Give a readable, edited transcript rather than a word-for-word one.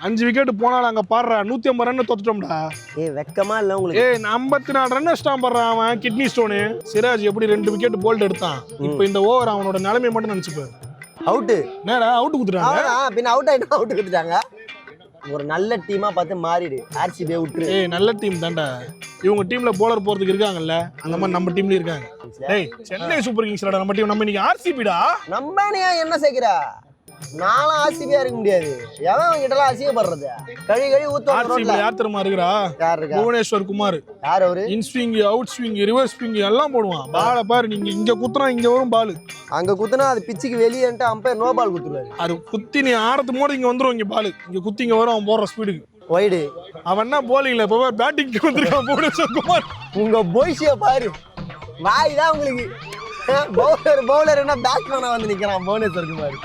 5 wicket போனாலும் அங்க பாடுறா 150 ரன் தோத்துட்டோம்டா. வெக்கமா இல்ல உங்களுக்கு? 54 ரன் அடிச்சிட்டான் பாடுறான் அவன் கிட்னி ஸ்டோனு. சிராஜ் எப்படி 2 விக்கெட் போல்ட் எடுத்தான். இப்போ இந்த ஓவர் அவனோட நிலைமை மட்டும் நினைச்சுப்பாரு. அவுட்டு நேரா அவுட் குடுத்துட்டாங்க. பின்ன அவுட் ஆயிட்டா அவுட் குடுத்துட்டாங்க. ஒரு நல்ல டீமா பார்த்து மாறிடு. ஆர்சிபியை விட்டுரு. நல்ல டீம் தான்டா. இவங்க டீம்ல போலர் போறதுக்கு இருக்காங்கல்ல, அந்த மாதிரி நம்ம டீம்லயும் இருக்காங்க. சென்னை சூப்பர் கிங்ஸ்லடா நம்ம டீம். நம்ம இன்னைக்கு ஆர்சிபிடா. நம்ம நீ என்ன சேர்க்கிறா? நானும் ஆர்சிபியா இருக்க முடியாது. எவன் அவங்க கிட்ட எல்லாம் அசிங்கப்படுறது? கழி ஊத்துவாங்க. ஆர்சிபி யார் தெரியுமா இருக்கிறா? புவனேஸ்வர் குமார். யார் அவரு? இன் swing, out swing, reverse swing எல்லாம் போடுவான். பால பாரு, நீங்க இங்க குத்துனா இங்க வரும் பால். அங்க குத்துனா அது பிச்சுக்கு வெளியேன்ட்டு அம்பையர் நோ பால் குத்துறாரு. அது குத்தி நீ ஆடத்து போது இங்க வந்துரும். இங்க பால் இங்க குத்தி இங்க வரும். அவன் போடுற ஸ்பீடுக்கு வைடு. அவன் என்ன போலிங்ல இப்ப பேட்டிங்க்கு வந்திருக்கான் புவனேஸ்வர் குமார். உங்க போய்ஸிய பாரு. வாய் தான் உங்களுக்கு. பவுலர் என்ன பேட்ஸ்மேனா வந்து நிக்கிறான் புவனேஸ்வர் குமார்.